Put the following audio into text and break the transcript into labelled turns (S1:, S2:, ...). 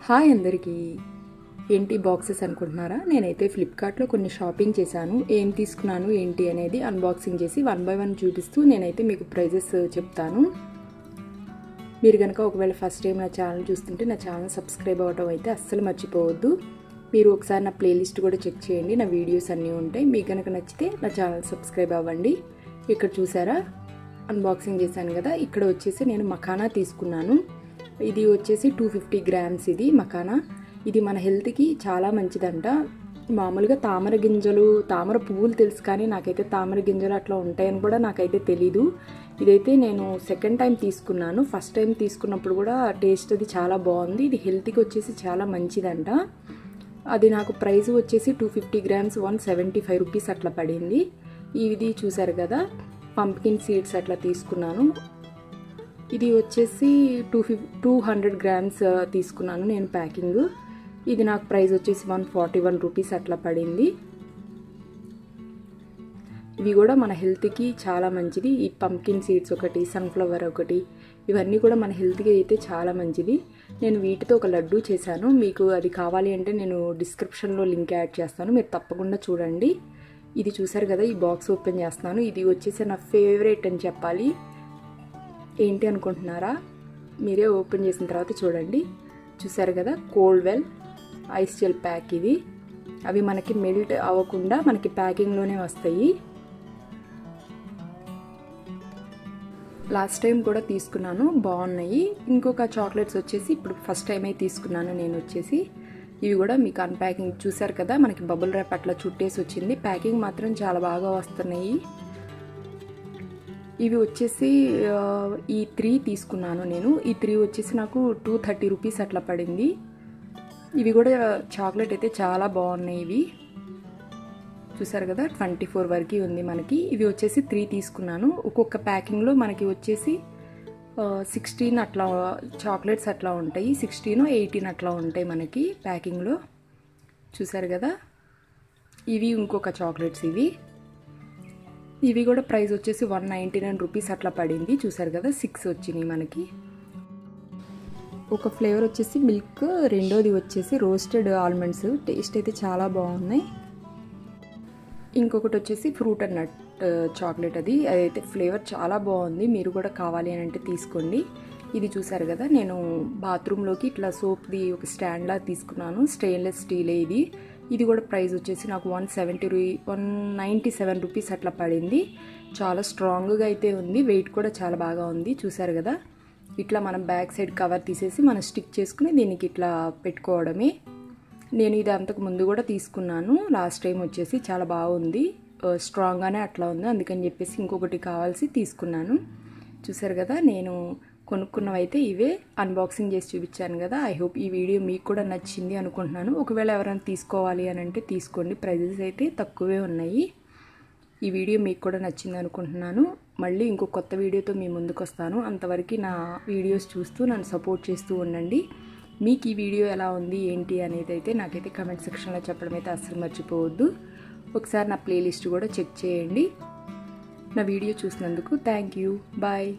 S1: Hi అందరికీ. ఏంటి boxes అనుకుంటున్నారా? నేనైతే ఫ్లిప్కార్ట్లో కొన్ని షాపింగ్ చేశాను. ఏం తీసుకున్నాను ఏంటి అనేది అన్బాక్సింగ్ చేసి 1 బై 1 చూపిస్తూ నేనైతే మీకు ప్రైజెస్ చెప్తాను. మీరు కనుక ఒకవేళ ఫస్ట్ టైం నా ఛానల్ చూస్తుంటే నా ఛానల్ సబ్స్క్రైబ్ అవ్వడం అయితే అస్సలు మర్చిపోవద్దు. మీరు ఒకసారి నా ప్లేలిస్ట్ కూడా చెక్ చేయండి. నా వీడియోస్ అన్నీ ఉంటాయి. మీకు కనుక నచ్చితే నా ఛానల్ సబ్స్క్రైబ్ అవ్వండి. ఇక్కడ చూసారా అన్బాక్సింగ్ చేశాను కదా. ఇక్కడ వచ్చేసి నేను మఖానా తీసుకున్నాను. ఇది వచ్చేసి 250 గ్రామ్స్. ఇది మఖానా. ఇది మన హెల్త్కి చాలా మంచిదంట. మామూలుగా తామర గింజలు, తామర పువ్వులు తెలుసు, కానీ నాకైతే తామర గింజలు అట్లా ఉంటాయని కూడా నాకైతే తెలీదు. ఇదైతే నేను సెకండ్ టైం తీసుకున్నాను. ఫస్ట్ టైం తీసుకున్నప్పుడు కూడా టేస్ట్ అది చాలా బాగుంది. ఇది హెల్త్కి వచ్చేసి చాలా మంచిదంట. అది నాకు ప్రైస్ వచ్చేసి 250 గ్రామ్స్ 175 రూపీస్ అట్లా పడింది. ఇది చూసారు కదా, పంప్కిన్ సీడ్స్ అట్లా తీసుకున్నాను. ఇది వచ్చేసి 200 గ్రామ్స్ తీసుకున్నాను నేను ప్యాకింగ్. ఇది నాకు ప్రైస్ వచ్చేసి 141 రూపీస్ అట్లా పడింది. ఇవి కూడా మన హెల్త్కి చాలా మంచిది. ఈ పంప్కిన్ సీడ్స్ ఒకటి, సన్ఫ్లవర్ ఒకటి, ఇవన్నీ కూడా మన హెల్త్కి అయితే చాలా మంచిది. నేను వీటితో ఒక లడ్డు చేశాను. మీకు అది కావాలి అంటే నేను డిస్క్రిప్షన్లో లింక్ యాడ్ చేస్తాను, మీరు తప్పకుండా చూడండి. ఇది చూసారు కదా, ఈ బాక్స్ ఓపెన్ చేస్తున్నాను. ఇది వచ్చేసి నా ఫేవరెట్ అని చెప్పాలి. ఏంటి అనుకుంటున్నారా? మీరే ఓపెన్ చేసిన తర్వాత చూడండి. చూసారు కదా, cold well ice gel pack. ఇది అవి మనకి మెల్ట్ అవ్వకుండా మనకి ప్యాకింగ్లోనే వస్తాయి. లాస్ట్ టైం కూడా తీసుకున్నాను, బాగున్నాయి. ఇంకొక చాక్లెట్స్ వచ్చేసి ఇప్పుడు ఫస్ట్ టైం అయితే తీసుకున్నాను నేను వచ్చేసి. ఇవి కూడా మీకు అన్ప్యాకింగ్ చూసారు కదా, మనకి బబుల్ ర్యాప్ అట్లా చుట్టేసి వచ్చింది. ప్యాకింగ్ మాత్రం చాలా బాగా వస్తున్నాయి. ఇవి వచ్చేసి ఈ 3 తీసుకున్నాను నేను. ఈ 3 వచ్చేసి నాకు 230 రూపీస్ అట్లా పడింది. ఇవి కూడా చాక్లెట్ అయితే చాలా బాగున్నాయి. ఇవి చూసారు కదా, 24 వరకు ఉంది మనకి. ఇవి వచ్చేసి 3 తీసుకున్నాను. ఒక్కొక్క ప్యాకింగ్లో మనకి వచ్చేసి 16 అట్లా చాక్లెట్స్ అట్లా ఉంటాయి. 16, 18 అట్లా ఉంటాయి మనకి ప్యాకింగ్లో. చూసారు కదా, ఇవి ఇంకొక చాక్లెట్స్. ఇవి కూడా ప్రైస్ వచ్చేసి 199 రూపీస్ అట్లా పడింది. చూసారు కదా, 6 వచ్చినాయి మనకి. ఒక ఫ్లేవర్ వచ్చేసి మిల్క్, రెండోది వచ్చేసి రోస్టెడ్ ఆల్మండ్స్. టేస్ట్ అయితే చాలా బాగున్నాయి. ఇంకొకటి వచ్చేసి ఫ్రూట్ అండ్ నట్ చాక్లెట్. అదైతే ఫ్లేవర్ చాలా బాగుంది. మీరు కూడా కావాలి అని అంటే తీసుకోండి. ఇది చూసారు కదా, నేను బాత్రూంలోకి ఇట్లా సోప్ది ఒక స్టాండ్లా తీసుకున్నాను. స్టెయిన్లెస్ స్టీలే ఇది. ఇది కూడా ప్రైస్ వచ్చేసి నాకు 197 రూపీస్ అట్లా పడింది. చాలా స్ట్రాంగ్గా అయితే ఉంది. వెయిట్ కూడా చాలా బాగా ఉంది. చూసారు కదా, ఇట్లా మనం బ్యాక్ సైడ్ కవర్ తీసేసి మనం స్టిక్ చేసుకుని దీనికి ఇట్లా పెట్టుకోవడమే. నేను ఇది అంతకు ముందు కూడా తీసుకున్నాను. లాస్ట్ టైం వచ్చేసి చాలా బాగుంది, స్ట్రాంగ్గానే అట్లా ఉంది. అందుకని చెప్పేసి ఇంకొకటి కావాల్సి తీసుకున్నాను. చూసారు కదా, నేను కొనుక్కున్నవైతే ఇవే అన్బాక్సింగ్ చేసి చూపించాను కదా. ఐ హోప్ ఈ వీడియో మీకు కూడా నచ్చింది అనుకుంటున్నాను. ఒకవేళ ఎవరైనా తీసుకోవాలి అని అంటే తీసుకోండి. ప్రైజెస్ అయితే తక్కువే ఉన్నాయి. ఈ వీడియో మీకు కూడా నచ్చింది అనుకుంటున్నాను. మళ్ళీ ఇంకో కొత్త వీడియోతో మీ ముందుకు వస్తాను. అంతవరకు నా వీడియోస్ చూస్తూ నన్ను సపోర్ట్ చేస్తూ ఉండండి. మీకు ఈ వీడియో ఎలా ఉంది ఏంటి అనేది అయితే నాకైతే కమెంట్ సెక్షన్లో చెప్పడం అయితే అస్సలు మర్చిపోవద్దు. ఒకసారి నా ప్లేలిస్ట్ కూడా చెక్ చేయండి. నా వీడియో చూసినందుకు థ్యాంక్ యూ. బాయ్.